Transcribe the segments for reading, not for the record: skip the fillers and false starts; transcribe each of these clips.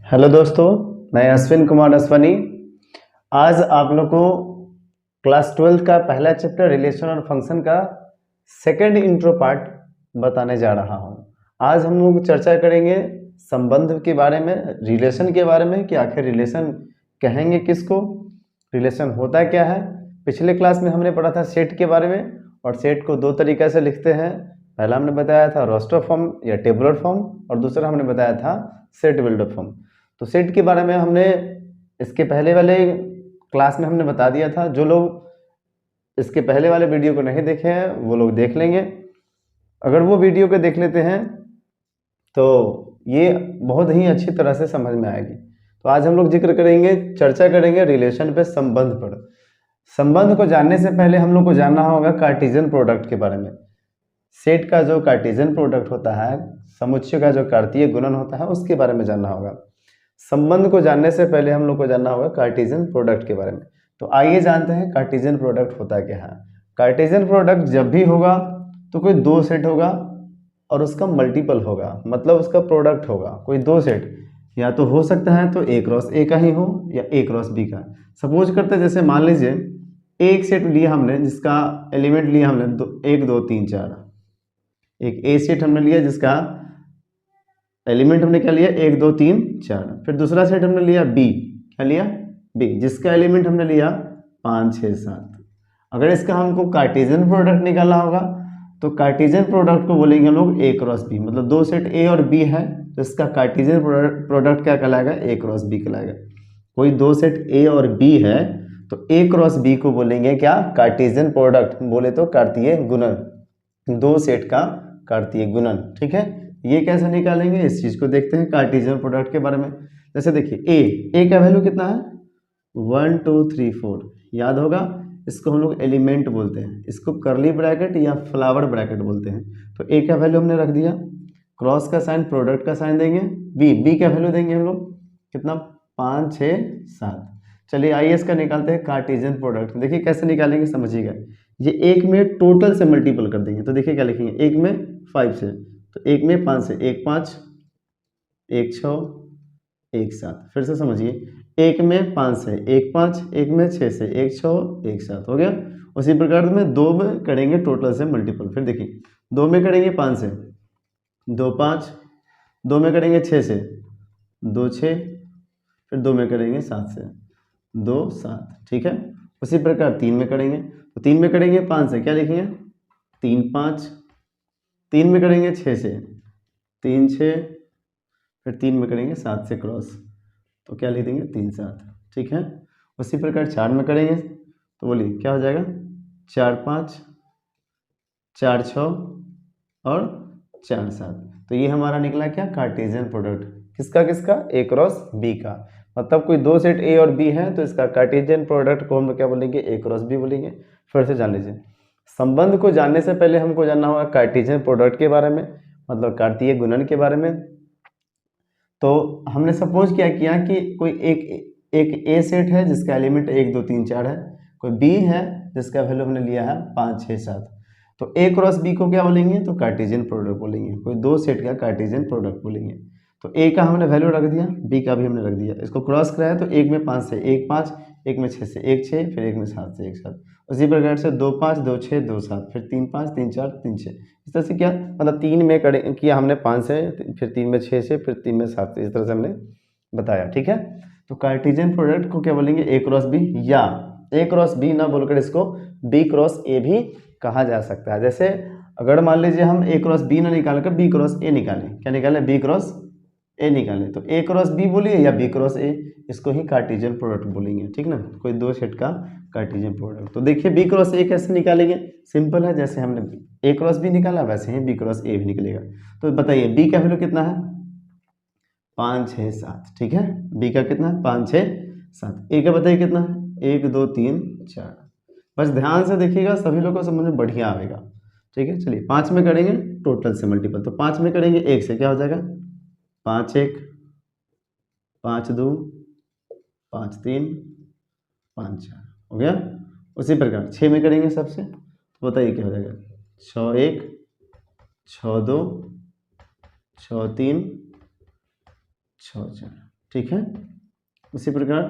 Hello दोस्तों, मैं अश्विन कुमार अश्वनी। आज आप लोग को क्लास 12 का पहला चैप्टर रिलेशन और फंक्शन का सेकंड इंट्रो पार्ट बताने जा रहा हूं। आज हम लोग चर्चा करेंगे संबंध के बारे में, रिलेशन के बारे में कि आखिर रिलेशन कहेंगे किसको, रिलेशन होता क्या है। पिछले क्लास में हमने पढ़ा था सेट के बारे में, और सेट को दो तरीक़े से लिखते हैं। पहला हमने बताया था रोस्टर फॉर्म या टेबुलर फॉर्म, और दूसरा हमने बताया था सेट बिल्डर फॉर्म। तो सेट के बारे में हमने इसके पहले वाले क्लास में हमने बता दिया था। जो लोग इसके पहले वाले वीडियो को नहीं देखे हैं वो लोग देख लेंगे। अगर वो वीडियो को देख लेते हैं तो ये बहुत ही अच्छी तरह से समझ में आएगी। तो आज हम लोग जिक्र करेंगे, चर्चा करेंगे रिलेशन पे, संबंध पर। संबंध को जानने से पहले हम लोग को जानना होगा कार्टेशियन प्रोडक्ट के बारे में। सेट का जो कार्टेशियन प्रोडक्ट होता है, समुच्चय का जो कार्तीय गुणन होता है, उसके बारे में जानना होगा। संबंध को जानने से पहले हम लोग को जानना होगा कार्टेशियन प्रोडक्ट के बारे में। तो आइए जानते हैं कार्टेशियन प्रोडक्ट होता क्या है। कार्टेशियन प्रोडक्ट जब भी होगा तो कोई दो सेट होगा और उसका मल्टीपल होगा, मतलब उसका प्रोडक्ट होगा। कोई दो सेट या तो हो सकता है तो ए क्रॉस ए का ही हो या ए क्रॉस बी का। सपोज करते हैं, जैसे मान लीजिए एक सेट लिया हमने जिसका एलिमेंट लिया हमने 1 2 3 4। एक ए सेट हमने लिया जिसका एलिमेंट हमने क्या लिया 1 2 3 4। फिर दूसरा सेट हमने लिया बी, क्या लिया बी, जिसका एलिमेंट हमने लिया 5 6 7। अगर इसका हमको कार्टेशियन प्रोडक्ट निकालना होगा तो कार्टेशियन प्रोडक्ट को बोलेंगे हम लोग ए क्रॉस बी। मतलब दो सेट ए और बी है तो इसका कार्टेशियन प्रोडक्ट क्या कहलाएगा, ए क्रॉस बी कहलाएगा। कोई दो सेट ए और बी है तो ए क्रॉस बी को बोलेंगे क्या, कार्टेशियन प्रोडक्ट। बोले तो कार्तीय गुणन, दो सेट का कार्तीय गुणन। ठीक है, ये कैसे निकालेंगे इस चीज को देखते हैं कार्टेशियन प्रोडक्ट के बारे में। जैसे देखिए ए का वैल्यू कितना है 1 2 3 4, याद होगा। इसको हम लोग एलिमेंट बोलते हैं, इसको करली ब्रैकेट या फ्लावर ब्रैकेट बोलते हैं। तो ए का वैल्यू हमने रख दिया, क्रॉस का साइन, प्रोडक्ट का साइन देंगे, बी का वैल्यू देंगे हम लोग कितना 5 6 7। चलिए आइए इसका निकालते हैं कार्टेशियन प्रोडक्ट। देखिए कैसे निकालेंगे समझिएगा। ये एक में टोटल से मल्टीपल कर देंगे तो देखिए क्या लिखेंगे, एक में 5 से, तो एक में 5 से 1 5 1 6 1 7। फिर से समझिए, एक में 5 से 1 5, एक में 6 से 1 6 1 7 हो गया। उसी प्रकार में दो में करेंगे टोटल से मल्टीपल। फिर देखिए दो में करेंगे 5 से 2 5, दो में करेंगे 6 से 2 6, फिर दो में करेंगे 7 से 2 7। ठीक है, उसी प्रकार तीन में करेंगे तो तीन में करेंगे 5 से क्या लिखेंगे 3 5, तीन में करेंगे 6 से 3 6, फिर तीन में करेंगे 7 से क्रॉस तो क्या लिख देंगे 3 7। ठीक है, उसी प्रकार चार में करेंगे तो बोलिए क्या हो जाएगा 4 5 4 6 और 4 7। तो ये हमारा निकला क्या, कार्टेशियन प्रोडक्ट। किसका किसका, ए क्रॉस बी का। मतलब कोई दो सेट ए और बी है तो इसका कार्टेशियन प्रोडक्ट को हम क्या बोलेंगे, ए क्रॉस बी बोलेंगे। फिर से जान लीजिए, संबंध को जानने से पहले हमको जानना होगा कार्टेशियन प्रोडक्ट के बारे में, मतलब कार्तीय गुणन के बारे में। तो हमने सपोज क्या किया कि कोई एक ए सेट है जिसका एलिमेंट 1 2 3 4 है, कोई बी है जिसका वैल्यू हमने लिया है 5 6 7। तो ए क्रॉस बी को क्या बोलेंगे, तो कार्टेशियन प्रोडक्ट बोलेंगे। कोई दो सेट का कार्टेशियन प्रोडक्ट बोलेंगे। तो ए का हमने वैल्यू रख दिया, बी का भी हमने रख दिया। इसको क्रॉस कराया तो एक में 5 से 1 5, एक में 6 से 1 6, फिर एक में 7 से 1 7। उसी प्रकार से 2 5 2 6 2 7, फिर 3 5 3 4 3 6। इस तरह से क्या, मतलब तीन में किया हमने 5 से, फिर तीन में 6 से, फिर तीन में 7 से, इस तरह से हमने बताया। ठीक है, तो कार्टेशियन प्रोडक्ट को क्या बोलेंगे, ए क्रॉस बी, या ए क्रॉस बी ना बोलकर इसको बी क्रॉस ए भी कहा जा सकता है। जैसे अगर मान लीजिए हम ए क्रॉस बी ना निकाल कर बी क्रॉस ए निकालें, क्या निकालें, बी क्रॉस ए निकालें, तो ए क्रॉस बी बोलिए या बी क्रॉस ए, इसको ही कार्टेशियन प्रोडक्ट बोलेंगे। ठीक ना, कोई दो सेट का कार्टेशियन प्रोडक्ट। तो देखिए बी क्रॉस ए कैसे निकालेंगे, सिंपल है। जैसे हमने ए क्रॉस बी निकाला वैसे ही बी क्रॉस ए भी निकलेगा। तो बताइए बी का वैल्यू कितना है 5 6 7। ठीक है, बी का कितना है 5 6 7। ए का बताइए कितना है 1 2 3 4। बस ध्यान से देखिएगा, सभी लोग को समझ में बढ़िया आएगा। ठीक है, चलिए 5 में करेंगे टोटल से मल्टीपल, तो 5 में करेंगे 1 से क्या हो जाएगा 5 1 5 2 5 3 5 4 हो गया। उसी प्रकार 6 में करेंगे सबसे, तो बताइए क्या हो जाएगा 6 1 6 2 6 3 6 4। ठीक है। उसी प्रकार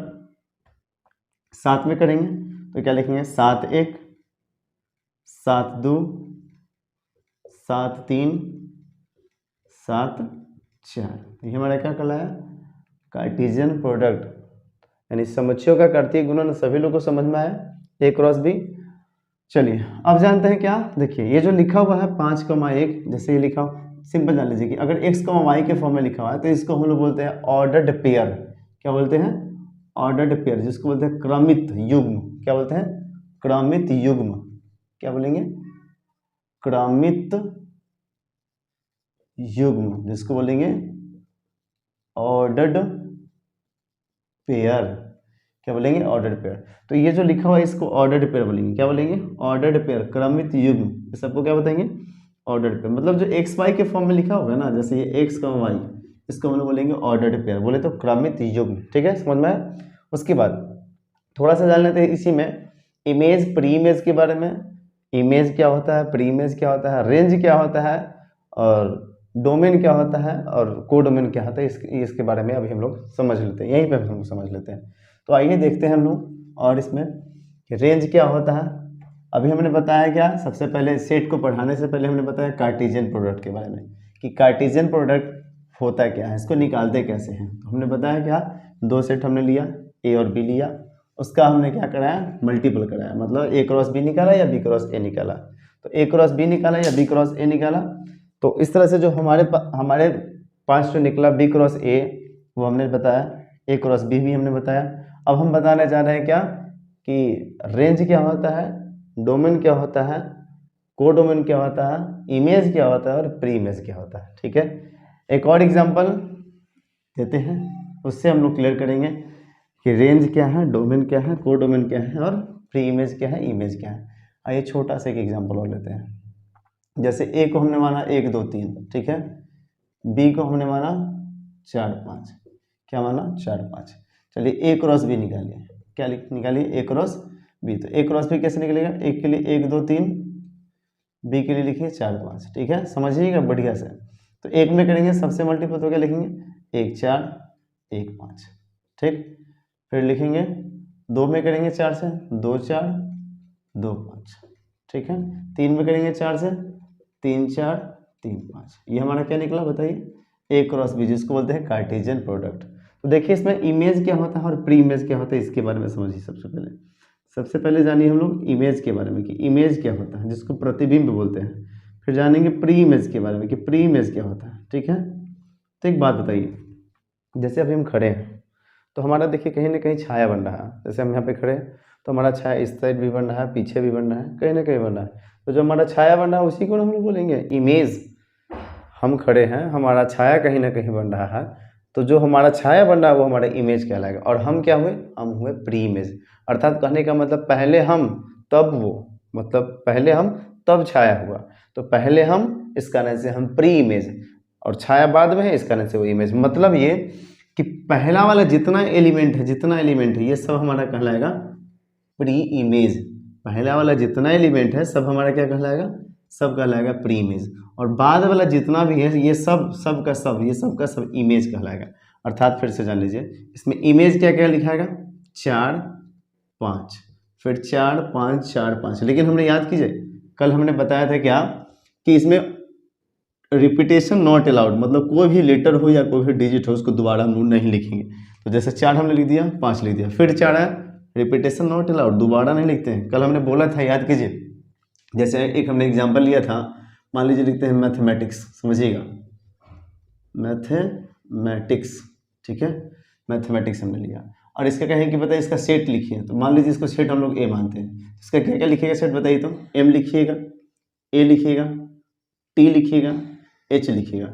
7 में करेंगे तो क्या लिखेंगे, 7 1 7 2 7 3 7 4। ये हमारा क्या कहलाया, कार्टेशियन प्रोडक्ट, यानी समुच्चयों का कार्तीय गुणन। सभी लोगों को समझ में आया, ए क्रॉस बी। चलिए अब जानते हैं क्या, देखिए ये जो लिखा हुआ है 5,1, जैसे ये लिखा हो, सिंपल जान लीजिए कि अगर x, y के फॉर्म में लिखा हुआ है तो इसको हम लोग बोलते हैं ऑर्डर्ड पेयर। क्या बोलते हैं, ऑर्डर्ड पेयर, जिसको बोलते हैं क्रमित युग्म। क्या बोलते हैं, क्रमित युग्म। क्या बोलेंगे, क्रमित युग्म, जिसको बोलेंगे ऑर्डर्ड पेयर। क्या बोलेंगे, ऑर्डर्ड पेयर। तो ये जो लिखा हुआ है इसको ऑर्डर्ड पेयर बोलेंगे। क्या बोलेंगे, ऑर्डर्ड पेयर, क्रमित युग्म। ये सबको क्या बताएंगे, ऑर्डर्ड पेयर। मतलब जो एक्स वाई के फॉर्म में लिखा होगा ना, जैसे ये एक्स का वाई, इसको हम लोग बोलेंगे ऑर्डर्ड पेयर, बोले तो क्रमित युग्म। ठीक है, समझ में आया। उसके बाद थोड़ा सा जान लेते हैं इसी में इमेज प्री इमेज के बारे में। इमेज क्या होता है, प्री इमेज क्या होता है, रेंज क्या होता है, और डोमेन क्या होता है, और कोडोमेन क्या होता है, इसके बारे में अभी हम लोग समझ लेते हैं, यहीं पे हम लोग समझ लेते हैं। तो आइए देखते हैं हम लोग। और इसमें रेंज क्या होता है, अभी हमने बताया क्या, सबसे पहले सेट को पढ़ाने से पहले हमने बताया कार्टेशियन प्रोडक्ट के बारे में, कि कार्टेशियन प्रोडक्ट होता क्या है, इसको निकालते कैसे हैं। तो हमने बताया क्या, 2 सेट हमने लिया, ए और बी लिया, उसका हमने क्या कराया, मल्टीपल कराया, मतलब ए क्रॉस बी निकाला या बी क्रॉस ए निकाला। तो ए क्रॉस बी निकाला या बी क्रॉस ए निकाला, तो इस तरह से जो हमारे पास जो निकला बी क्रॉस ए, वो हमने बताया, ए क्रॉस बी भी हमने बताया। अब हम बताने जा रहे हैं क्या, कि रेंज क्या होता है, डोमेन क्या होता है, कोडोमेन क्या होता है, इमेज क्या होता है, और प्री इमेज क्या होता है। ठीक है, एक और एग्जांपल देते हैं, उससे हम लोग क्लियर करेंगे कि रेंज क्या है, डोमेन क्या है, कोडोमेन क्या है, और प्री इमेज क्या है, इमेज क्या है। आइए छोटा सा एक एग्जांपल और लेते हैं। जैसे ए को हमने माना 1 2 3, ठीक है, बी को हमने माना 4 5, क्या माना 4 5। चलिए ए क्रॉस बी निकालिए, क्या निकालिए, ए क्रॉस बी। तो ए क्रॉस बी कैसे निकलेगा, एक के लिए 1 2 3, बी के लिए लिखिए 4 5। ठीक है, समझिएगा बढ़िया से। तो एक में करेंगे सबसे मल्टीपल तो क्या लिखेंगे, 1 4 1 5। ठीक, फिर लिखेंगे 2 में करेंगे 4 से, 2 4 2 5। ठीक है, 3 में करेंगे 4 से, 3 4 3 5। ये हमारा क्या निकला बताइए, ए क्रॉस बी, जिसको बोलते हैं कार्टेशियन प्रोडक्ट। तो देखिए इसमें इमेज क्या होता है और प्री इमेज क्या होता है, इसके बारे में समझिए। सबसे पहले जानिए हम लोग इमेज के बारे में, कि इमेज क्या होता है, जिसको प्रतिबिंब बोलते हैं। फिर जानेंगे प्री इमेज के बारे में, कि प्री इमेज क्या होता है। ठीक है, तो एक बात बताइए, जैसे अभी हम खड़े हैं तो हमारा देखिए कहीं ना कहीं छाया बन रहा है। जैसे हम यहाँ पे खड़े हैं तो हमारा छाया इस साइड भी बन रहा है, पीछे भी बन रहा है, कहीं ना कहीं बन रहा है। तो जो हमारा छाया बन रहा है उसी को हम लोग बोलेंगे इमेज। हम खड़े हैं, हमारा छाया कहीं ना कहीं बन रहा है, तो जो हमारा छाया बन रहा है वो हमारा इमेज कहलाएगा। और हम क्या हुए, हम हुए प्री इमेज। अर्थात कहने का मतलब पहले हम तब वो, मतलब पहले हम तब छाया हुआ। तो पहले हम, इस कारण से हम प्री इमेज, और छाया बाद में है, इस कारण से वो इमेज। मतलब ये कि पहला वाला जितना एलिमेंट है ये सब हमारा कहलाएगा प्री इमेज। पहला वाला जितना एलिमेंट है सब हमारा क्या कहलाएगा, सब कहलाएगा प्री इमेज। और बाद वाला जितना भी है ये सब का सब इमेज कहलाएगा। अर्थात फिर से जान लीजिए, इसमें इमेज क्या क्या लिखाएगा, 4 5, फिर 4 5 4 5। लेकिन हमने याद कीजिए, कल हमने बताया था क्या, कि इसमें रिपीटेशन नॉट अलाउड, मतलब कोई भी लेटर हो या कोई भी डिजिट हो उसको दोबारा हम नहीं लिखेंगे। तो जैसे 4 हमने लिख दिया, 5 लिख दिया, फिर 4 है, रिपीटेशन नॉट अलाउड, दोबारा नहीं लिखते हैं। कल हमने बोला था, याद कीजिए। जैसे एक हमने एग्जांपल लिया था, मान लीजिए लिखते हैं मैथमेटिक्स, समझिएगा मैथमेटिक्स। ठीक है, मैथमेटिक्स हमने लिया, और इसका कहें कि बताइए इसका सेट लिखिए। तो मान लीजिए इसको सेट हम लोग ए मानते हैं, इसका क्या क्या लिखिएगा सेट बताइए। तो एम लिखिएगा, ए लिखिएगा, टी लिखिएगा, एच लिखिएगा,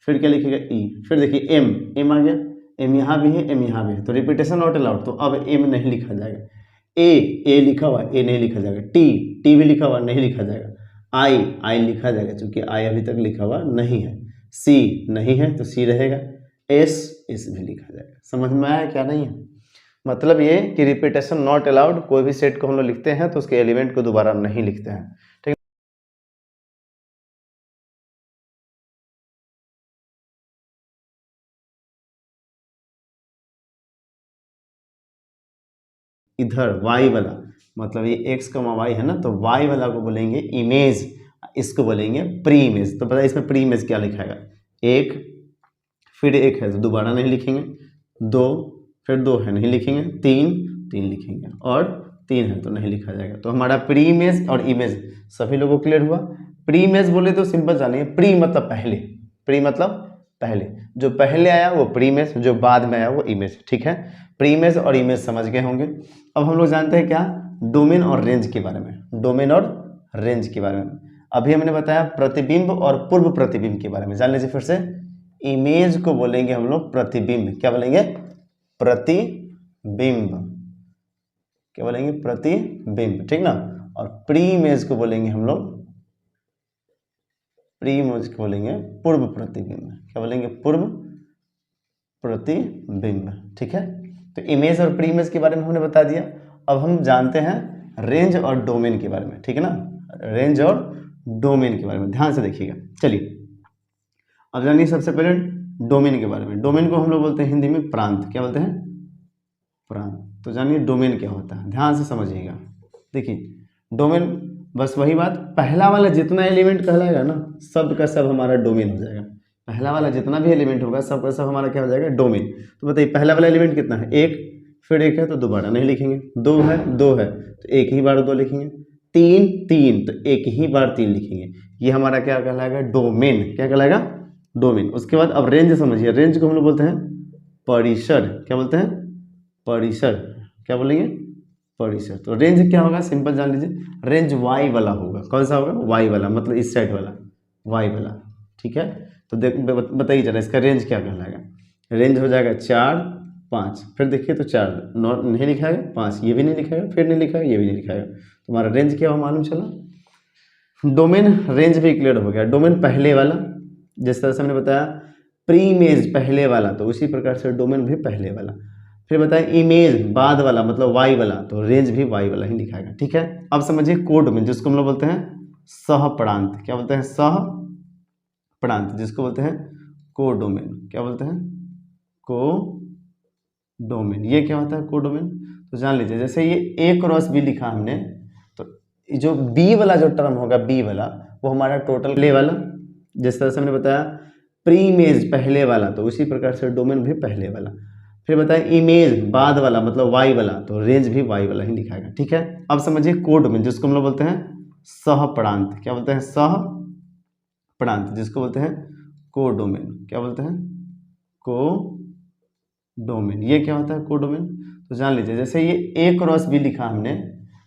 फिर क्या लिखिएगा ई। फिर देखिए एम आ गया, एम यहाँ भी है, एम यहाँ भी है, तो रिपीटेशन नॉट अलाउड, तो अब एम नहीं लिखा जाएगा। ए लिखा हुआ, ए नहीं लिखा जाएगा। टी भी लिखा हुआ, नहीं लिखा जाएगा। आई लिखा जाएगा, क्योंकि आई अभी तक लिखा हुआ नहीं है। सी नहीं है तो सी रहेगा। एस भी लिखा जाएगा। समझ में आया क्या, नहीं है। मतलब ये कि रिपीटेशन नॉट अलाउड, कोई भी सेट को हम लोग लिखते हैं तो उसके एलिमेंट को दोबारा नहीं लिखते हैं। ठीक है। इधर y वाला, मतलब ये x, y है ना, तो y वाला को बोलेंगे इमेज, इसको बोलेंगे प्री इमेज। तो पता है इसमें प्री इमेज क्या लिखाएगा, एक, फिर एक है तो दोबारा नहीं लिखेंगे, दो, फिर दो है नहीं लिखेंगे, तीन, तीन लिखेंगे, और तीन है तो नहीं लिखा जाएगा। तो हमारा प्री इमेज और इमेज सभी लोगों को क्लियर हुआ। प्री इमेज बोले तो सिंपल जानिए, प्री मतलब पहले, प्री मतलब पहले, जो पहले आया वो प्री इमेज, जो बाद में आया वो इमेज, ठीक है। प्री इमेज और इमेज समझ गए होंगे। अब हम लोग जानते हैं क्या, डोमेन और रेंज के बारे में, डोमेन और रेंज के बारे में। अभी हमने बताया प्रतिबिंब और पूर्व प्रतिबिंब के बारे में, जान लीजिए फिर से। इमेज को बोलेंगे हम लोग प्रतिबिंब, क्या बोलेंगे, प्रतिबिंब, क्या बोलेंगे, प्रतिबिंब, ठीक ना। और प्री इमेज को बोलेंगे हम लोग, प्री इमेज को बोलेंगे पूर्व प्रतिबिंब, क्या बोलेंगे, पूर्व प्रतिबिंब, ठीक है। तो इमेज और प्री इमेज के बारे में हमने बता दिया। अब हम जानते हैं रेंज और डोमेन के बारे में, ठीक है ना, रेंज और डोमेन के बारे में ध्यान से देखिएगा। चलिए अब जानिए सबसे पहले डोमेन के बारे में। डोमेन को हम लोग बोलते हैं हिंदी में प्रांत, क्या बोलते हैं, प्रांत। तो जानिए डोमेन क्या होता है, ध्यान से समझिएगा। देखिए डोमेन, बस वही बात, पहला वाला जितना एलिमेंट कहलाएगा ना, सब का सब हमारा डोमेन हो जाएगा। पहला वाला जितना भी एलिमेंट होगा सब का सब हमारा क्या हो जाएगा, डोमेन। तो बताइए पहला वाला एलिमेंट कितना है, एक, फिर एक है तो दोबारा नहीं लिखेंगे, दो है तो एक ही बार दो लिखेंगे, तीन, तीन तो एक ही बार तीन लिखेंगे। ये हमारा क्या कहलाएगा, डोमेन, क्या कहलाएगा, डोमेन। उसके बाद अब रेंज समझिए, रेंज को हम लोग बोलते हैं परिसर, क्या बोलते हैं, परिसर, क्या बोलेंगे, परिसर। तो रेंज क्या होगा, सिंपल जान लीजिए, रेंज वाई वाला होगा। कौन सा होगा, वाई वाला, मतलब इस साइड वाला, वाई वाला, ठीक है। तो देख बताइए जरा इसका रेंज क्या कहलाएगा। रेंज हो जाएगा 4, 5, फिर देखिए तो 4 नहीं लिखाएगा, 5 ये भी नहीं लिखाएगा, फिर नहीं लिखाएगा, ये भी नहीं लिखाएगा। तो हमारा रेंज क्या हुआ मालूम चला। डोमेन रेंज भी क्लियर हो गया। डोमेन पहले वाला, जिस तरह से हमने बताया प्री इमेज पहले वाला, तो उसी प्रकार से डोमेन भी पहले वाला। फिर बताएं इमेज बाद वाला, मतलब वाई वाला, तो रेंज भी वाई वाला ही लिखाएगा, ठीक है। अब समझिए कोडोमेन, जिसको हम लोग बोलते हैं सहप्रांत, क्या बोलते हैं, सहप्रांत, जिसको बोलते हैं कोडोमेन, क्या बोलते हैं, कोडोमेन। ये क्या होता है कोडोमेन, तो जान लीजिए जैसे ये A क्रॉस B लिखा हमने, तो जो B वाला जो टर्म होगा, B वाला, वो हमारा टोटल पहले वाला, जिस तरह से हमने बताया प्री इमेज पहले वाला, तो उसी प्रकार से डोमेन भी पहले वाला। फिर बताएं इमेज बाद वाला, मतलब वाई वाला, तो रेंज भी वाई वाला ही लिखाएगा, ठीक है। अब समझिए कोडोमेन, जिसको हम लोग बोलते हैं सहप्रांत, क्या बोलते हैं, सहप्रांत, जिसको बोलते हैं कोडोमेन, क्या बोलते हैं, कोडोमेन। ये क्या होता है कोडोमेन, तो जान लीजिए जैसे ये A क्रॉस B लिखा हमने,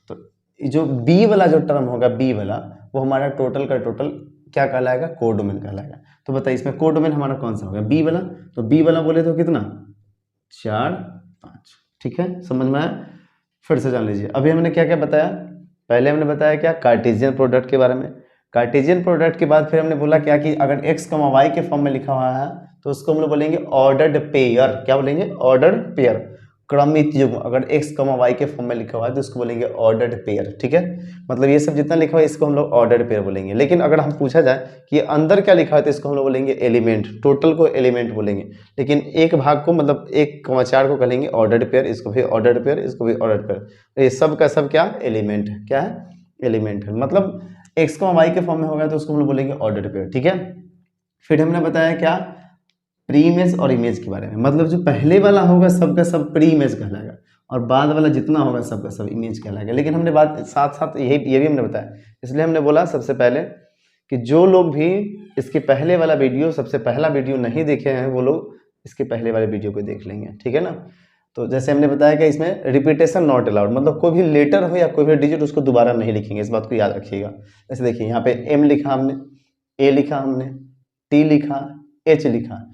तो जो B वाला जो टर्म होगा, B वाला, वो हमारा टोटल का टोटल क्या कहलाएगा, कोडोमेन कहलाएगा। तो बताइए इसमें कोडोमेन हमारा कौन सा होगा, B वाला। तो B वाला बोले तो कितना, 4, 5, ठीक है, समझ में आया। फिर से जान लीजिए अभी हमने क्या क्या बताया। पहले हमने बताया क्या, कार्टेशियन प्रोडक्ट के बारे में। कार्टेशियन प्रोडक्ट के बाद फिर हमने बोला क्या कि अगर x, y के फॉर्म में लिखा हुआ है तो उसको हम लोग बोलेंगे ऑर्डर्ड पेयर, क्या बोलेंगे, ऑर्डर्ड पेयर, क्रमित युग्म। अगर x, y के फॉर्म में लिखा हुआ है तो उसको बोलेंगे ऑर्डर्ड पेयर, ठीक है। मतलब ये सब जितना लिखा हुआ है इसको हम लोग ऑर्डर्ड पेयर बोलेंगे। लेकिन अगर हम पूछा जाए कि ये अंदर क्या लिखा है तो इसको हम लोग बोलेंगे एलिमेंट, टोटल को एलिमेंट बोलेंगे। लेकिन एक भाग को, मतलब 1,4 को कहेंगे ऑर्डर्ड पेयर, इसको भी ऑर्डर्ड पेयर, इसको भी ऑर्डर्ड पेयर। ये सब का सब क्या, एलिमेंट है, क्या है, एलिमेंट है। मतलब x, y के फॉर्म में होगा तो उसको हम लोग बोलेंगे ऑर्डर्ड पेयर, ठीक है। फिर हमने बताया क्या, प्री इमेज और इमेज के बारे में। मतलब जो पहले वाला होगा सबका सब प्री इमेज कहलाएगा, और बाद वाला जितना होगा सबका सब इमेज कहलाएगा। लेकिन हमने बात साथ साथ ये भी हमने बताया, इसलिए हमने बोला सबसे पहले कि जो लोग भी इसके पहले वाला वीडियो, सबसे पहला वीडियो नहीं देखे हैं, वो लोग इसके पहले वाले वीडियो को देख लेंगे, ठीक है ना। तो जैसे हमने बताया कि इसमें रिपीटेशन नॉट अलाउड, मतलब कोई भी लेटर हो या कोई भी डिजिट उसको दोबारा नहीं लिखेंगे, इस बात को याद रखिएगा। जैसे देखिए यहाँ पे M लिखा हमने, A लिखा हमने, T लिखा, H लिखा,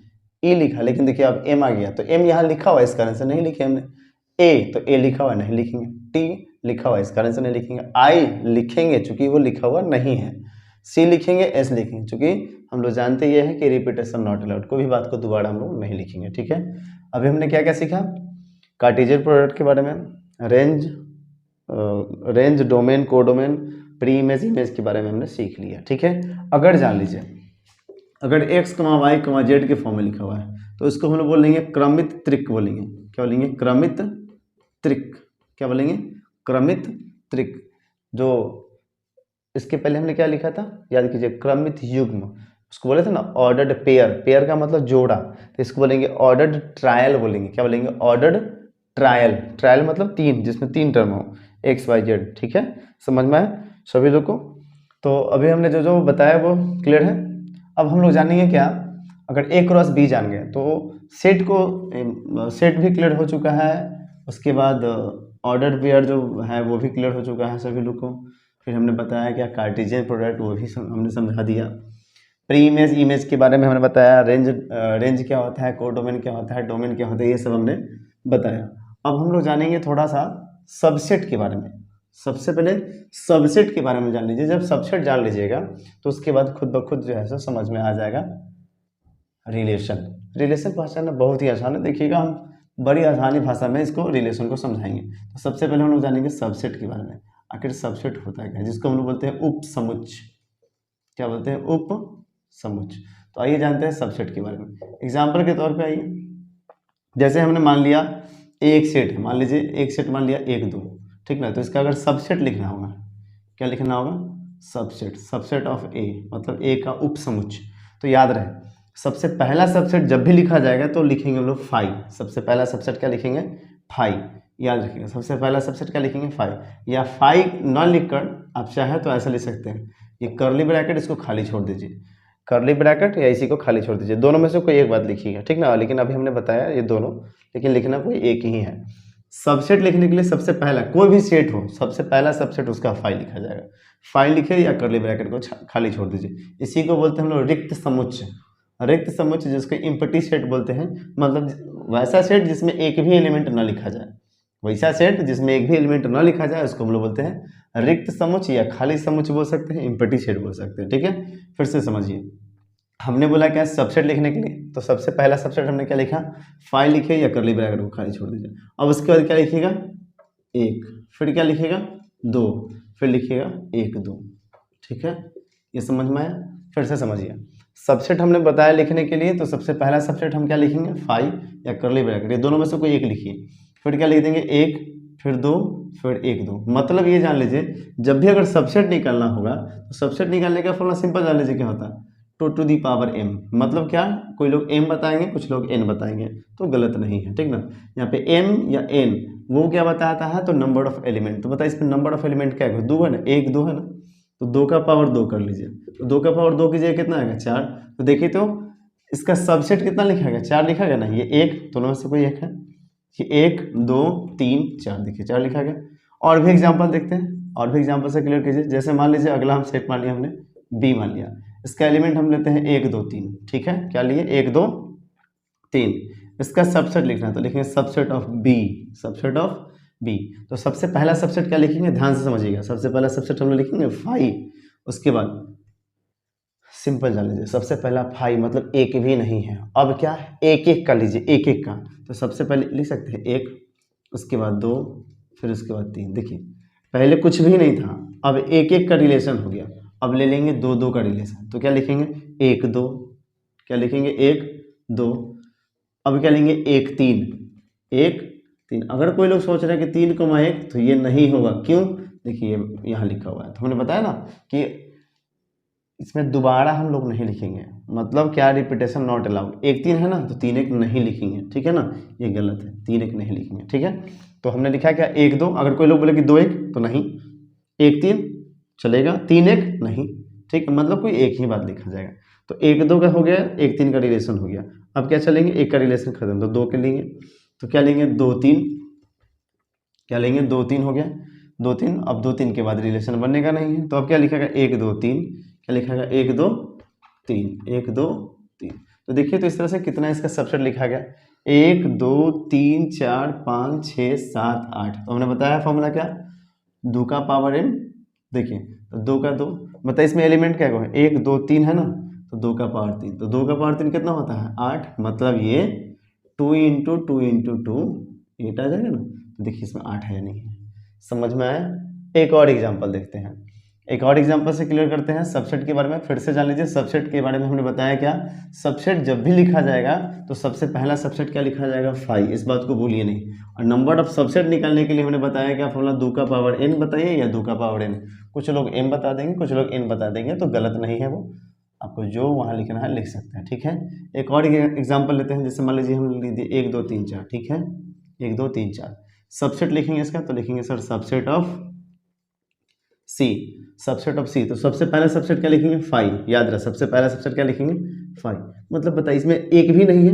E लिखा, लेकिन देखिए अब M आ गया तो M यहाँ लिखा हुआ है, इस कारण से नहीं लिखे हमने। A तो A लिखा हुआ नहीं लिखेंगे, T लिखा हुआ है, इस कारण से नहीं लिखेंगे। I लिखेंगे चूंकि वो लिखा हुआ नहीं है, C लिखेंगे, S लिखेंगे, चूंकि हम लोग जानते ये है कि रिपीटेशन नॉट अलाउड, कोई भी बात को दोबारा हम लोग नहीं लिखेंगे, ठीक है। अभी हमने क्या क्या सीखा, कार्टेशियन प्रोडक्ट के बारे में, range, domain, codomain, pre image, image के बारे में हमने सीख लिया, ठीक है। अगर जान लीजिए अगर x, y, z के फॉर्म में लिखा हुआ है तो इसको हम लोग बोलेंगे क्रमित त्रिक बोलेंगे, क्या बोलेंगे, क्रमित त्रिक, क्या बोलेंगे, क्रमित त्रिक। जो इसके पहले हमने क्या लिखा था, याद कीजिए, क्रमित युग्म, उसको बोले थे ना ऑर्डर्ड पेयर, पेयर का मतलब जोड़ा, तो इसको बोलेंगे ऑर्डर्ड ट्रायल बोलेंगे। क्या बोलेंगे, ऑर्डर्ड ट्रायल। ट्रायल मतलब तीन, जिसमें तीन टर्म हो, एक्स वाई जेड। ठीक है, समझ में आया सभी लोग को। तो अभी हमने जो जो बताया वो क्लियर है। अब हम लोग जानेंगे क्या, अगर ए क्रॉस बी जान गए तो सेट को, सेट भी क्लियर हो चुका है। उसके बाद ऑर्डर पेयर जो है वो भी क्लियर हो चुका है सभी लोग को। फिर हमने बताया क्या, कार्टेशियन प्रोडक्ट वो भी हमने समझा दिया। प्री इमेज, इमेज के बारे में हमने बताया। रेंज, रेंज क्या होता है, कोडोमेन क्या होता है, डोमेन क्या होता है, ये सब हमने बताया। अब हम लोग जानेंगे थोड़ा सा सबसेट के बारे में। सबसे पहले सबसेट के बारे में जान लीजिए। जब सबसेट जान लीजिएगा तो उसके बाद खुद ब खुद जो है सो समझ में आ जाएगा रिलेशन। रिलेशन पहचानना बहुत ही आसान है, देखिएगा हम बड़ी आसानी भाषा में इसको रिलेशन को समझाएंगे। तो सबसे पहले हम लोग जानेंगे सबसेट के बारे में। आखिर सबसेट होता है क्या, जिसको हम लोग बोलते हैं उप समुच्चय। क्या बोलते हैं, उप समुच्चय। तो आइए जानते हैं सबसेट के बारे में। एग्जाम्पल के तौर पे आइए, जैसे हमने मान लिया एक सेट है, मान लीजिए एक सेट मान लिया 1 2, ठीक ना। तो इसका अगर सबसेट लिखना होगा, क्या लिखना होगा, सबसेट। सबसेट ऑफ ए मतलब ए का उप समुच्चय। तो याद रहे, सबसे पहला सबसेट जब भी लिखा जाएगा तो लिखेंगे हम लोग फाई। सबसे पहला सबसेट क्या लिखेंगे, फाई। याद रखिएगा, सबसे पहला सबसेट क्या लिखेंगे, फाई। या फाई न लिखकर आप चाहे तो ऐसा लिख सकते हैं, ये करली ब्रैकेट, इसको खाली छोड़ दीजिए, करली ब्रैकेट या इसी को खाली छोड़ दीजिए। दोनों में से कोई एक बात लिखिएगा, ठीक ना। लेकिन अभी हमने बताया ये दोनों, लेकिन लिखना कोई एक ही है। सबसेट लिखने के लिए सबसे पहला, कोई भी सेट हो, सबसे पहला सबसेट उसका फाइल लिखा जाएगा। फाइल लिखे या करली ब्रैकेट को खाली छोड़ दीजिए। इसी को बोलते हैं हम लोग रिक्त समुच्चय। रिक्त समुच्चय जिसको इम्पटी सेट बोलते हैं, मतलब वैसा सेट जिसमें एक भी एलिमेंट न लिखा जाए। वैसा सेट जिसमें एक भी एलिमेंट न लिखा जाए उसको हम लोग बोलते हैं रिक्त समुच्चय या खाली समुच्चय बोल सकते हैं, इम्पटी सेट बोल सकते हैं। ठीक है, फिर से समझिए, हमने बोला क्या, सबसेट लिखने के लिए तो सबसे पहला सबसेट हमने क्या लिखा, फाइल लिखे या करली ब्रैकेट को खाली छोड़ दीजिए। अब उसके बाद क्या लिखिएगा, एक, फिर क्या लिखिएगा, दो, फिर लिखिएगा एक दो। ठीक है, ये समझ में आया। फिर से समझिए, सबसेट हमने बताया लिखने के लिए, तो सबसे पहला सबसेट हम क्या लिखेंगे, फाइव या करली ब्रैकेट, ये दोनों में से कोई एक लिखिए। फिर क्या लिख देंगे, एक, फिर दो, फिर एक दो। मतलब ये जान लीजिए, जब भी अगर सबसेट निकालना होगा तो सबसेट निकालने का फॉर्मूला सिंपल जान लीजिए क्या होता है, 2 to the power m। मतलब क्या, कोई लोग m बताएंगे, कुछ लोग n बताएंगे, तो गलत नहीं है, ठीक ना। यहाँ पे m या n वो क्या बताता है, तो नंबर ऑफ एलिमेंट। तो बताइए इसमें नंबर ऑफ एलिमेंट क्या है, दो है ना, एक दो है ना, तो 2 का पावर 2 कर लीजिए। तो 2 का पावर 2 कीजिए, कितना आएगा, 4। तो देखिए तो इसका सबसेट कितना लिखा गया, 4 लिखा गया ना। ये एक, दोनों में से कोई एक है, ये 1 2 3 4, देखिए 4 लिखा गया। और भी एग्जाम्पल देखते हैं, और भी एग्जाम्पल से क्लियर कीजिए। जैसे मान लीजिए अगला हम सेट मान लिया हमने, बी मान लिया, इसका एलिमेंट हम लेते हैं 1 2 3। ठीक है, क्या लिए, 1 2 3। इसका सबसेट लिखना है तो लिखेंगे subset of B, subset of B. तो सबसे पहला सबसेट क्या लिखेंगे, ध्यान से समझिएगा। सबसे पहला सबसेट हम लोग लिखेंगे फाइव, उसके बाद सिंपल जान लीजिए, सबसे पहला फाइव मतलब एक भी नहीं है। अब क्या, एक एक का लीजिए, एक एक का। तो सबसे पहले लिख सकते हैं एक, उसके बाद दो, फिर उसके बाद तीन। देखिए पहले कुछ भी नहीं था, अब एक एक का रिलेशन हो गया। अब ले लेंगे दो दो का रिलेशन, तो क्या लिखेंगे, एक दो, क्या लिखेंगे, एक दो। अब क्या लेंगे, एक तीन, एक तीन। अगर कोई लोग सोच रहे हैं कि 3, 1 तो ये नहीं होगा, क्यों, देखिए यहाँ लिखा हुआ है। तो हमने बताया ना कि इसमें दोबारा हम लोग नहीं लिखेंगे, मतलब क्या, रिपीटेशन नॉट अलाउड। 1 3 है ना, तो 3 1 नहीं लिखेंगे, ठीक है ना, ये गलत है, 3 1 नहीं लिखेंगे। ठीक है, तो हमने लिखा क्या, 1 2। अगर कोई लोग बोले कि 2 1 तो नहीं, 1 3 चलेगा, 3 1 नहीं, ठीक है, मतलब कोई एक ही बात लिखा जाएगा। तो 1 2 का हो गया, 1 3 का रिलेशन हो गया। अब क्या चलेंगे, एक का रिलेशन खत्म, तो 2 के लेंगे। तो क्या लेंगे, 2 3, क्या लेंगे, 2 3 हो गया, 2 3। अब 2 3 के बाद रिलेशन बनने का नहीं है, तो अब क्या लिखेगा, 1 2 3, क्या लिखेगा, 1 2 3, 1 2 3। तो देखिए तो इस तरह से कितना इसका सबसेट लिखा गया, 1 2 3 4 5 6 7 8। तो हमने बताया फॉर्मूला क्या, 2 का पावर m। देखिए तो 2 का 2, मतलब इसमें एलिमेंट क्या है, 1 2 3 है ना, तो 2 का पावर 3। तो 2 का पावर 3 कितना होता है, 8। मतलब ये 2 इंटू 2 इंटू 2 8 आ जाएगा ना। तो देखिए इसमें 8 है या नहीं है, समझ में आया। एक और एग्जाम्पल देखते हैं। एक और एग्जांपल से क्लियर करते हैं सबसेट के बारे में। फिर से जान लीजिए सबसेट के बारे में हमने बताया क्या, सबसेट जब भी लिखा जाएगा तो सबसे पहला सबसेट क्या लिखा जाएगा 5, इस बात को भूलिए नहीं। और नंबर ऑफ सबसेट निकालने के लिए हमने बताया क्या फॉर्मूला 2 का पावर n बताइए या 2 का पावर n। कुछ लोग m बता देंगे, कुछ लोग n बता देंगे, तो गलत नहीं है वो, आपको जो वहाँ लिखना है लिख सकते हैं, ठीक है। एक और एग्जाम्पल लेते हैं, जैसे मान लीजिए हम लिख दिए 1 2 3 4, ठीक है, 1 2 3 4 सबसेट लिखेंगे इसका, तो लिखेंगे sir subset of C, subset of C. तो सबसे पहला सबसेट क्या लिखेंगे 5, याद रहा सबसे पहला सबसेट क्या लिखेंगे 5। मतलब बताइए इसमें एक भी नहीं है।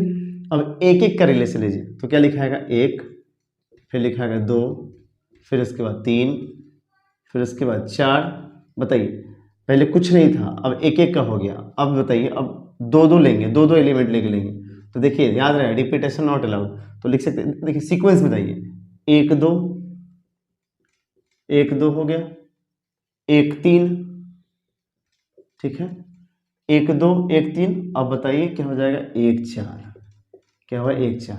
अब एक एक का रिलेशन लीजिए, तो क्या लिखाएगा 1, फिर लिखाएगा 2, फिर उसके बाद 3, फिर उसके बाद 4। बताइए पहले कुछ नहीं था, अब एक एक का हो गया। अब बताइए अब दो दो लेंगे, दो दो एलिमेंट लेके लेंगे, तो देखिए याद रहे रिपीटेशन नॉट अलाउड, तो लिख सकते हैं, देखिए सीक्वेंस बताइए 1 2, 1 2 हो गया, 1 3, ठीक है, 1 2 1 3। अब बताइए क्या हो जाएगा 1 4, क्या हुआ 1 4।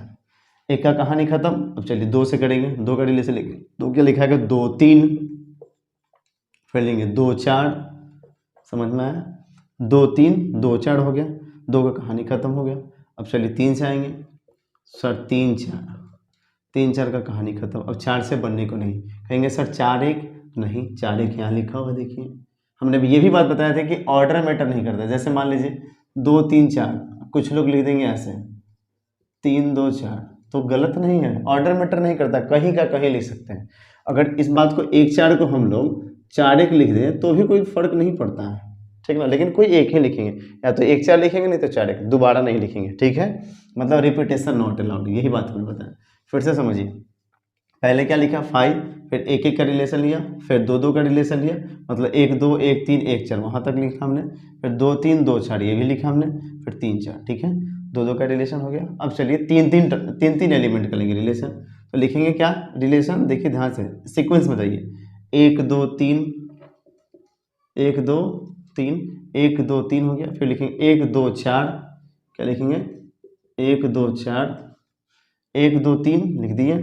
एक का कहानी खत्म। अब चलिए 2 से करेंगे, 2 का रिलेशन लेंगे, 2 क्या लिखाएगा 2 3, फिर लेंगे 2 4, समझ में आया, 2 3 2 4 हो गया, 2 का कहानी खत्म हो गया। अब चलिए 3 से आएंगे, सर 3 4, 3 4 का कहानी खत्म। अब 4 से बनने को नहीं, कहेंगे सर 4 1, नहीं 4 1 यहाँ लिखा हुआ देखिए। हमने भी ये भी बात बताया था कि ऑर्डर मैटर नहीं करता। जैसे मान लीजिए 2 3 4, कुछ लोग लिख देंगे ऐसे 3 2 4, तो गलत नहीं है, ऑर्डर मैटर नहीं करता, कहीं का कहीं लिख सकते हैं। अगर इस बात को 1 4 को हम लोग 4 1 लिख दें तो भी कोई फर्क नहीं पड़ता है, ठीक ना, लेकिन कोई एक ही लिखेंगे, या तो 1 4 लिखेंगे नहीं तो 4 1, दोबारा नहीं लिखेंगे, ठीक है। मतलब रिपीटेशन नॉट अलाउड, यही बात हमने बताया। फिर से समझिए, पहले क्या लिखा 5, फिर एक एक का रिलेशन लिया, फिर 2 2 का रिलेशन लिया, मतलब 1 2 1 3 1 4 वहाँ तक लिखा हमने, फिर 2 3 2 4 ये भी लिखा हमने, फिर 3 4, ठीक है, 2 2 का रिलेशन हो गया। अब चलिए 3 3 एलिमेंट का लेंगे रिलेशन, तो लिखेंगे क्या रिलेशन, देखिए ध्यान से सीक्वेंस बताइए 1 2 3, 1 2 3, 1 2 3 हो गया, फिर लिखेंगे 1 2 4, क्या लिखेंगे 1 2 4, 1 2 3 लिख दिए,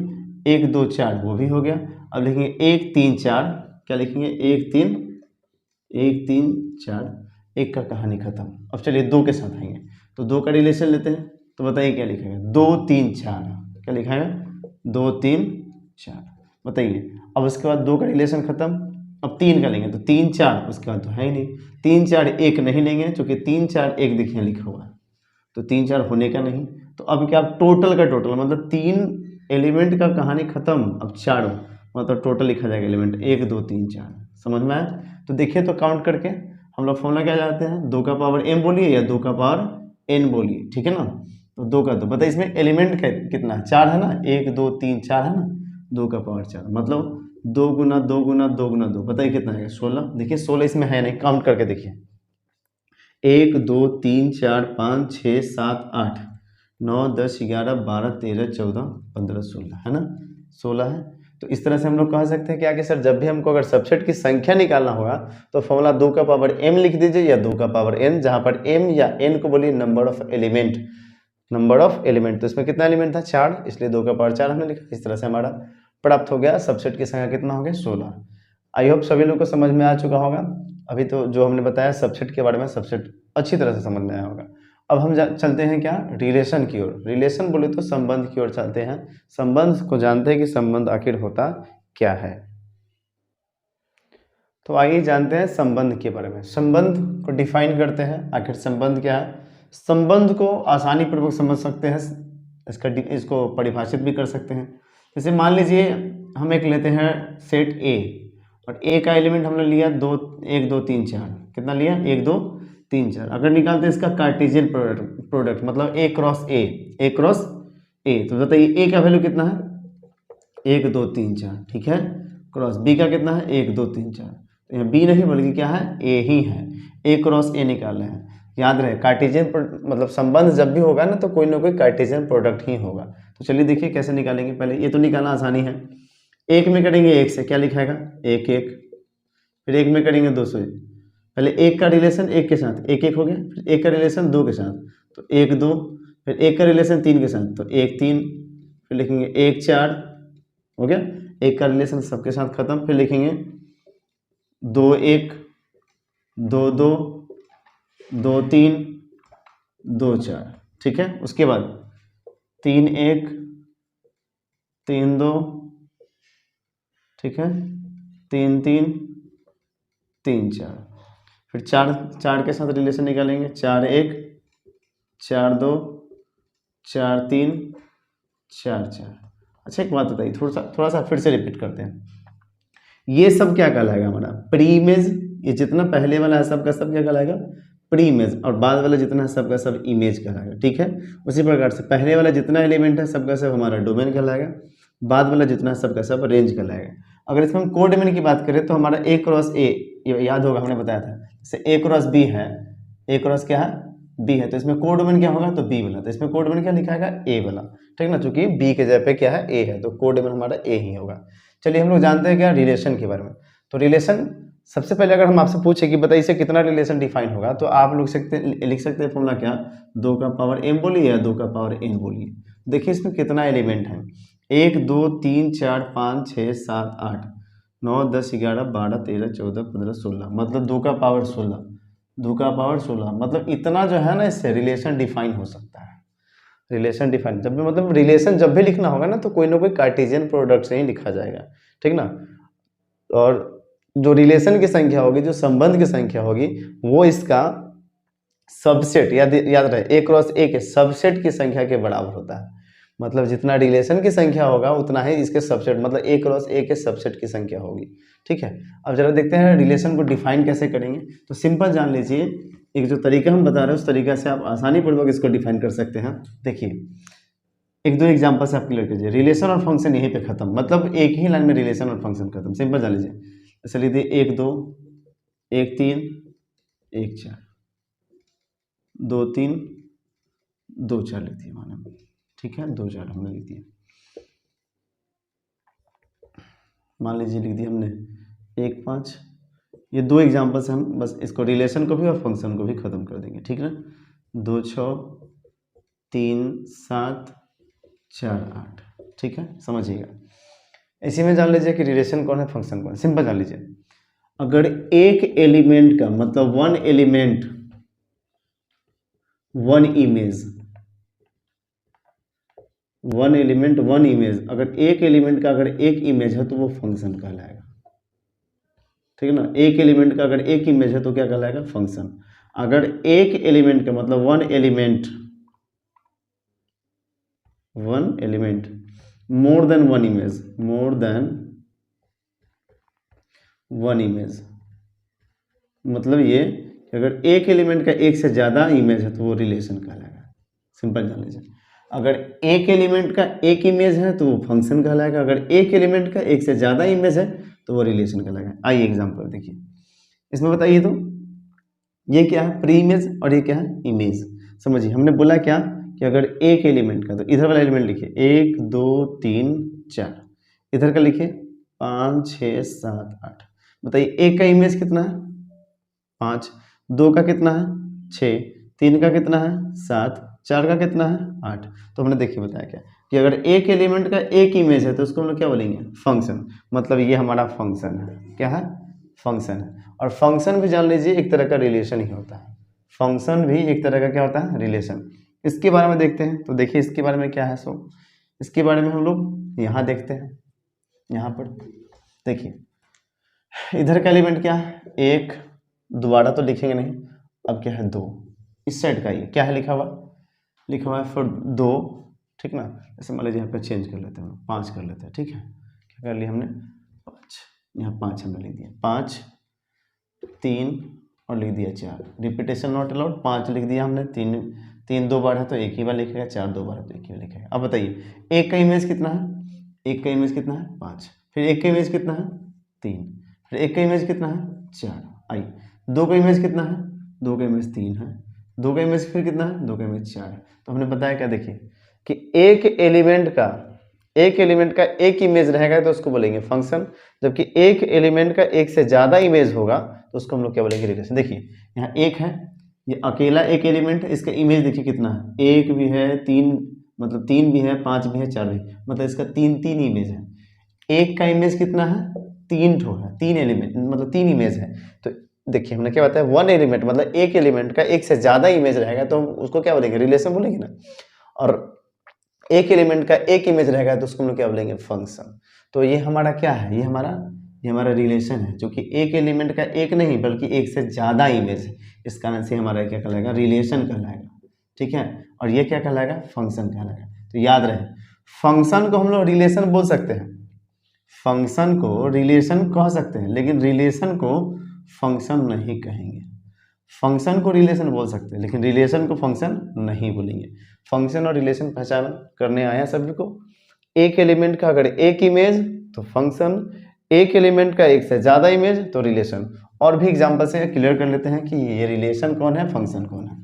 1 2 4 वो भी हो गया। अब लिखेंगे 1 3 4, क्या लिखेंगे 1 3 1 3 4, एक का कहानी खत्म। अब चलिए 2 के साथ आएंगे, तो 2 का रिलेशन लेते हैं, तो बताइए क्या लिखेगा 2 3 4, क्या लिखाएगा 2 3 4। बताइए अब उसके बाद 2 का रिलेशन खत्म, अब 3 का लेंगे, तो 3 4, उसके बाद तो है ही नहीं, 3 4 1 नहीं लेंगे, क्योंकि 3 4 1 देखिए लिखा हुआ है, तो 3 4 होने का नहीं। तो अब क्या टोटल का टोटल, मतलब 3 एलिमेंट का कहानी खत्म, अब 4 मतलब टोटल लिखा जाएगा एलिमेंट 1 2 3 4, समझ में आया। तो देखिए तो काउंट करके हम लोग फॉर्मूला क्या जानते हैं, 2 का पावर m बोलिए या 2 का पावर n बोलिए, ठीक है ना। तो 2 का 2, बताइए इसमें एलिमेंट कितना है 4 है ना, 1 2 3 4 है ना, 2 का पावर 4, मतलब 2 गुना 2 गुना 2 गुना 2, बताइए कितना आएगा 16। देखिए 16 इसमें है नहीं, काउंट करके देखिए 1 2 3 4 5 6 7 8 9 10 11 12 13 14 15 16 है ना, 16 है। तो इस तरह से हम लोग कह सकते हैं क्या कि सर जब भी हमको अगर सबसेट की संख्या निकालना होगा तो फॉर्मूला 2 का पावर m लिख दीजिए या 2 का पावर n, जहाँ पर m या n को बोलिए number of element, number of element. तो इसमें कितना एलिमेंट था 4, इसलिए 2 का पावर 4 हमने लिखा। इस तरह से हमारा प्राप्त हो गया सबसेट की संख्या कितना हो गया 16। आई होप सभी लोग को समझ में आ चुका होगा। अभी तो जो हमने बताया सबसेट के बारे में, सबसेट अच्छी तरह से समझ में आया होगा। अब हम चलते हैं क्या रिलेशन की ओर। रिलेशन बोले तो संबंध की ओर चलते हैं, संबंध को जानते हैं कि संबंध आखिर होता क्या है। तो आइए जानते हैं संबंध के बारे में। संबंध को डिफाइन करते हैं, आखिर संबंध क्या है। संबंध को आसानी पूर्वक समझ सकते हैं, इसको परिभाषित भी कर सकते हैं। जैसे मान लीजिए हम एक लेते हैं सेट ए, और ए का एलिमेंट हमने लिया 2 1 2 3 4, कितना लिया 1 2 3 4। अगर निकालते हैं इसका कार्टेशियन प्रोडक्ट मतलब ए क्रॉस ए, तो बताइए ए का वैल्यू कितना है 1 2 3 4, ठीक है, क्रॉस बी का कितना है 1 2 3 4, तो यहाँ बी नहीं बल्कि क्या है ए ही है, ए क्रॉस ए निकाल रहे हैं। याद रहे कार्टेशियन मतलब संबंध जब भी होगा ना तो कोई ना कोई कार्टेशियन प्रोडक्ट ही होगा। तो चलिए देखिए कैसे निकालेंगे। पहले ये तो निकालना आसानी है, एक में करेंगे 1 से, क्या लिखाएगा 1 1, फिर 1 में करेंगे 2 से, पहले 1 का रिलेशन 1 के साथ 1 1 हो गया, फिर 1 का रिलेशन 2 के साथ तो 1 2, फिर 1 का रिलेशन 3 के साथ तो 1 3, फिर लिखेंगे 1 4 हो गया, 1 का रिलेशन सबके साथ खत्म, फिर लिखेंगे 2 1 2 2 2 3 2 4, ठीक है। उसके बाद 3 1 3 2, ठीक है, 3 3 3 4। फिर 4 4 के साथ रिलेशन निकालेंगे, 4 1 4 2 4 3 4 4। अच्छा एक बात बताइए, थोड़ा सा फिर से रिपीट करते हैं। ये सब क्या कहलाएगा हमारा? Pre image. ये जितना पहले वाला है सब का सब क्या कहलाएगा? Pre image. और बाद वाला जितना है सब का सब इमेज कहलाएगा, ठीक है। उसी प्रकार से पहले वाला जितना एलिमेंट है सब का सब हमारा डोमेन कहलाएगा, बाद वाला जितना है सब का सब रेंज कहलाएगा। अगर इसमें हम कोडोमेन की बात करें तो हमारा ए क्रॉस ए, याद होगा हमने बताया था, जैसे ए क्रॉस बी है, ए क्रॉस क्या है? बी है, तो इसमें कोडोमेन क्या होगा? तो बी वाला। तो इसमें कोडोमेन क्या लिखा है? ए वाला, ठीक ना, चूंकि बी के जगह पे क्या है? ए है, तो कोडोमेन हमारा ए ही होगा। चलिए हम लोग जानते हैं क्या रिलेशन के बारे में। तो रिलेशन सबसे पहले अगर हम आपसे पूछे कि बताइए इसे कितना रिलेशन डिफाइन होगा, तो आप लोग लिख सकते हैं फॉर्मूला क्या? 2 का पावर m बोलिए या 2 का पावर n बोलिए। देखिए इसमें कितना एलिमेंट है? 1 2 3 4 5 6 7 8 9 10 11 12 13 14 15 16, मतलब 2 का पावर 16, 2 का पावर 16, मतलब इतना जो है ना, इससे रिलेशन डिफाइन हो सकता है। रिलेशन डिफाइन जब भी, मतलब रिलेशन जब भी लिखना होगा ना, तो कोई ना कोई कार्टेशियन प्रोडक्ट से ही लिखा जाएगा, ठीक ना। और जो रिलेशन की संख्या होगी, जो संबंध की संख्या होगी, वो इसका सबसेट, याद रहे, ए क्रॉस ए के सबसेट की संख्या के बराबर होता है। मतलब जितना रिलेशन की संख्या होगा उतना ही इसके सबसेट, मतलब ए क्रॉस ए के सबसेट की संख्या होगी, ठीक है। अब जरा देखते हैं रिलेशन को डिफाइन कैसे करेंगे। तो सिंपल जान लीजिए, एक जो तरीका हम बता रहे हैं उस तरीका से आप आसानी पूर्वक इसको डिफाइन कर सकते हैं। देखिए एक दो एग्जांपल से आप क्लियर कीजिए। रिलेशन और फंक्शन यहीं पे खत्म, मतलब एक ही लाइन में रिलेशन और फंक्शन खत्म। सिंपल जान लीजिए, जैसे लीजिए 1 2 1 3 1 4 2 3 2 4 लिख दिया मैंने, ठीक है, 2 4 हमने लिख दिया। मान लीजिए लिख दिया हमने 1 5। ये दो एग्जाम्पल से हम बस इसको रिलेशन को भी और फंक्शन को भी खत्म कर देंगे, ठीक है ना। 2 6 3 7 4 8, ठीक है, समझिएगा। इसी में जान लीजिए कि रिलेशन कौन है, फंक्शन कौन है। सिंपल जान लीजिए, अगर एक एलिमेंट का मतलब one element one image, one element one image, अगर एक एलिमेंट का अगर एक इमेज है तो वो फंक्शन कहलाएगा, ठीक है ना। एक एलिमेंट का अगर एक इमेज है तो क्या कहलाएगा? फंक्शन। अगर एक एलिमेंट का मतलब one element more than one image, more than one image, मतलब ये अगर एक एलिमेंट का एक से ज़्यादा इमेज है तो वो रिलेशन कहलाएगा। सिंपल जान लीजिए, अगर एक एलिमेंट का एक इमेज है तो वो फंक्शन कहलाएगा, अगर एक एलिमेंट का एक से ज़्यादा इमेज है तो वो रिलेशन कहलाएगा। आइए एग्जांपल देखिए, इसमें बताइए तो ये क्या है? प्री इमेज और ये क्या है? इमेज। समझिए, हमने बोला क्या कि अगर एक एलिमेंट का, तो इधर वाला एलिमेंट लिखिए 1 2 3 4, इधर का लिखिए 5 6 7 8। बताइए एक का इमेज कितना है? 5, 2 का कितना है? 6, 3 का कितना है? 7, 4 का कितना है? 8। तो हमने देखिए बताया क्या कि अगर एक एलिमेंट का एक इमेज है तो उसको हम लोग क्या बोलेंगे? फंक्शन। मतलब ये हमारा फंक्शन है। क्या है? फंक्शन है। और फंक्शन भी जान लीजिए एक तरह का रिलेशन ही होता है। फंक्शन भी एक तरह का क्या होता है? रिलेशन। इसके बारे में देखते हैं, तो देखिए इसके बारे में क्या है। सो इसके बारे में हम लोग यहाँ देखते हैं। यहाँ पर देखिए इधर का एलिमेंट क्या है? 1, दोबारा तो लिखेंगे नहीं, अब क्या है? 2। इस साइड का ये क्या है लिखा हुआ है फिर 2, ठीक ना। जैसे मान लीजिए यहाँ पे चेंज कर लेते हैं, 5 कर लेते हैं, ठीक है। क्या कर लिया हमने? 5, यहाँ 5 हमने लिख दिया, 5 3 और लिख दिया 4। रिपीटेशन नॉट अलाउड, 5 लिख दिया हमने, 3 2 बार है तो एक ही बार लिखेगा, 4 2 बार है तो एक ही बार लिखेगा। अब बताइए एक का इमेज कितना है? एक का इमेज कितना है? 5। फिर एक का इमेज कितना है? 3। फिर एक का इमेज कितना है? 4। आई 2 का इमेज कितना है? 2 का इमेज 3 है। 2 का इमेज फिर कितना है? 2 का इमेज 4 है। तो हमने बताया क्या, देखिए कि एक एलिमेंट का एक इमेज रहेगा तो उसको बोलेंगे फंक्शन, जबकि एक एलिमेंट का एक से ज़्यादा इमेज होगा तो उसको हम लोग क्या बोलेंगे? रिलेशन। देखिए यहाँ एक है, ये अकेला एक एलिमेंट है, इसका इमेज देखिए कितना है? एक भी है, 3 मतलब 3 भी है, 5 भी है, 4 भी, मतलब इसका 3 इमेज है। एक का इमेज कितना है? तीन ठो है, तीन एलिमेंट मतलब तीन इमेज है। तो देखिए हमने क्या बताया, वन एलिमेंट मतलब एक एलिमेंट का एक से ज़्यादा इमेज रहेगा तो हम उसको क्या बोलेंगे, रिलेशन बोलेंगे ना। और एक एलिमेंट का एक इमेज रहेगा तो उसको हम लोग क्या बोलेंगे, फंक्शन। तो ये हमारा क्या है, ये हमारा रिलेशन है, जो कि एक एलिमेंट का एक नहीं बल्कि एक से ज़्यादा इमेज है। इस कारण से हमारा क्या कहलाएगा, रिलेशन कहलाएगा। ठीक है, और ये क्या कहलाएगा, फंक्शन कहलाएगा। तो याद रहे, फंक्शन को हम लोग रिलेशन बोल सकते हैं, फंक्शन को रिलेशन कह सकते हैं, लेकिन रिलेशन को फंक्शन नहीं कहेंगे। फंक्शन को रिलेशन बोल सकते हैं लेकिन रिलेशन को फंक्शन नहीं बोलेंगे। फंक्शन और रिलेशन पहचान करने आया सभी को। एक एलिमेंट का अगर एक इमेज तो फंक्शन, एक एलिमेंट का एक से ज़्यादा इमेज तो रिलेशन। और भी एग्जाम्पल से क्लियर कर लेते हैं कि ये रिलेशन कौन है, फंक्शन कौन है।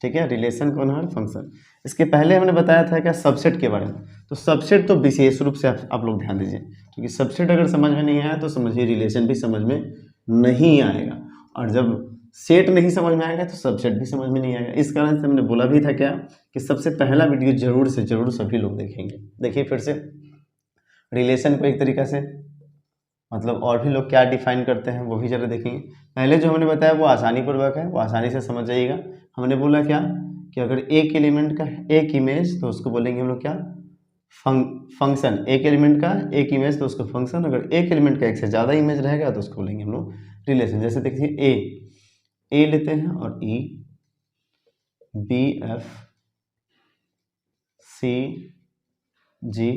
ठीक है, रिलेशन कौन है और फंक्शन। इसके पहले हमने बताया था क्या, सबसेट के बारे में। तो सबसेट तो विशेष रूप से आप लोग ध्यान दीजिए, क्योंकि सबसेट अगर समझ में नहीं आया तो समझिए रिलेशन भी समझ में नहीं आएगा, और जब सेट नहीं समझ में आएगा तो सबसेट भी समझ में नहीं आएगा। इस कारण से हमने बोला भी था क्या, कि सबसे पहला वीडियो जरूर से जरूर सभी लोग देखेंगे। देखिए फिर से, रिलेशन को एक तरीका से मतलब और भी लोग क्या डिफाइन करते हैं वो भी जरा देखेंगे। पहले जो हमने बताया वो आसानी पूर्वक है, वो आसानी से समझ जाइएगा। हमने बोला क्या, कि अगर एक एलिमेंट का एक इमेज तो उसको बोलेंगे हम लोग क्या, फंक्शन। एक एलिमेंट का एक इमेज तो उसको फंक्शन, अगर एक एलिमेंट का एक से ज़्यादा इमेज रहेगा तो उसको बोलेंगे हम लोग रिलेशन। जैसे देखिए ए लेते हैं और ई, बी एफ, सी जी।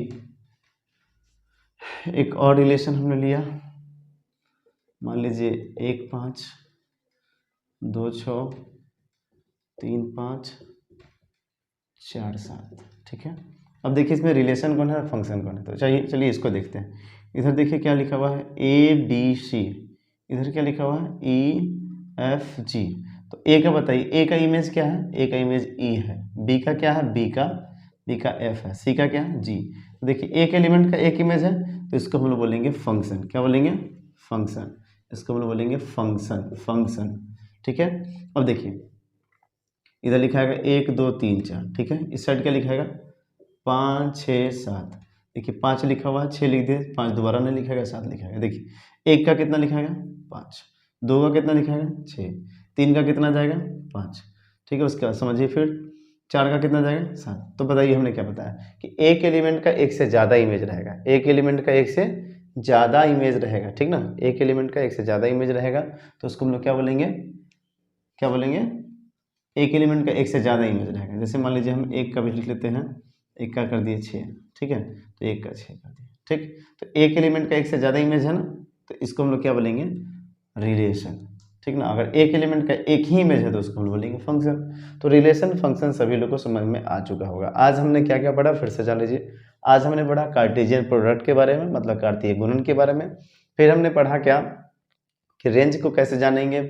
एक और रिलेशन हमने लिया, मान लीजिए 1 5 2 6 3 5 4 7। ठीक है, अब देखिए इसमें रिलेशन कौन है और फंक्शन कौन है। तो चलिए इसको देखते हैं। इधर देखिए क्या लिखा हुआ है, ए बी सी। इधर क्या लिखा हुआ है, ई एफ जी। तो ए का बताइए, ए का इमेज क्या है, ए का इमेज ई है। बी का क्या है, बी का एफ है। सी का क्या है, जी। तो देखिए एक एलिमेंट का एक इमेज है तो इसको हम लोग बोलेंगे फंक्शन। क्या बोलेंगे, फंक्शन। इसको हम लोग बोलेंगे फंक्शन। ठीक है, अब देखिए इधर लिखा है 1 2 3 4। ठीक है, इस साइड क्या लिखा है, 5 6 7। देखिए 5 लिखा हुआ है, 6 लिख दिए, 5 दोबारा नहीं लिखा गया, 7 लिखा गया। देखिए 1 का कितना लिखा गया, 5। 2 का कितना लिखा गया, 6। 3 का कितना जाएगा, 5। ठीक है, उसके बाद समझिए फिर 4 का कितना जाएगा, 7। तो बताइए हमने क्या बताया, कि एक एलिमेंट का एक से ज़्यादा इमेज रहेगा। एक एलिमेंट का एक से ज़्यादा इमेज रहेगा, ठीक ना। एक एलिमेंट का एक से ज़्यादा इमेज रहेगा तो उसको हम लोग क्या बोलेंगे, एक एलिमेंट का एक से ज़्यादा इमेज रहेगा। जैसे मान लीजिए हम एक का भी लिख लेते हैं, एक का कर दिए 6। ठीक है, तो एक का 6 कर दिए। ठीक, तो एक एलिमेंट का एक से ज़्यादा इमेज है ना, तो इसको हम लोग क्या बोलेंगे, रिलेशन। ठीक ना, अगर एक एलिमेंट का एक ही इमेज है तो उसको हम बोलेंगे फंक्शन। तो रिलेशन फंक्शन सभी लोग को समझ में आ चुका होगा। आज हमने क्या क्या पढ़ा, फिर से जान लीजिए। आज हमने पढ़ा कार्टेशियन प्रोडक्ट के बारे में, मतलब कार्तीय गुणन के बारे में। फिर हमने पढ़ा क्या, कि रेंज को कैसे जानेंगे,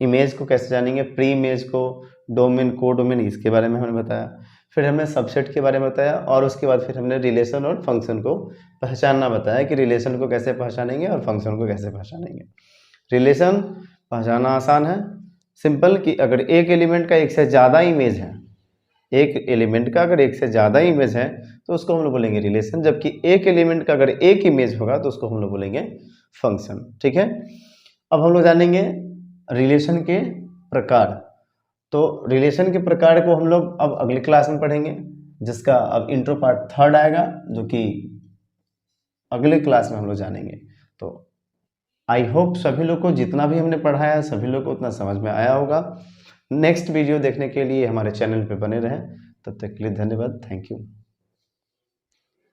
इमेज को कैसे जानेंगे, प्री इमेज को, डोमेन को डोमेन, इसके बारे में हमने बताया। फिर हमने सबसेट के बारे में बताया, और उसके बाद फिर हमने रिलेशन और फंक्शन को पहचानना बताया, कि रिलेशन को कैसे पहचानेंगे और फंक्शन को कैसे पहचानेंगे। रिलेशन पहचानना आसान है, सिंपल, कि अगर एक एलिमेंट का एक से ज़्यादा इमेज है, एक एलिमेंट का अगर एक से ज़्यादा इमेज है तो उसको हम लोग बोलेंगे रिलेशन, जबकि एक एलिमेंट का अगर एक इमेज होगा तो उसको हम लोग बोलेंगे फंक्शन। ठीक है, अब हम लोग जानेंगे रिलेशन के प्रकार। तो रिलेशन के प्रकार को हम लोग अब अगली क्लास में पढ़ेंगे, जिसका अब इंट्रो पार्ट 3 आएगा, जो कि अगले क्लास में हम लोग जानेंगे। तो आई होप सभी लोग को जितना भी हमने पढ़ाया सभी लोग को उतना समझ में आया होगा। नेक्स्ट वीडियो देखने के लिए हमारे चैनल पे बने रहें। तब तक के लिए धन्यवाद, थैंक यू।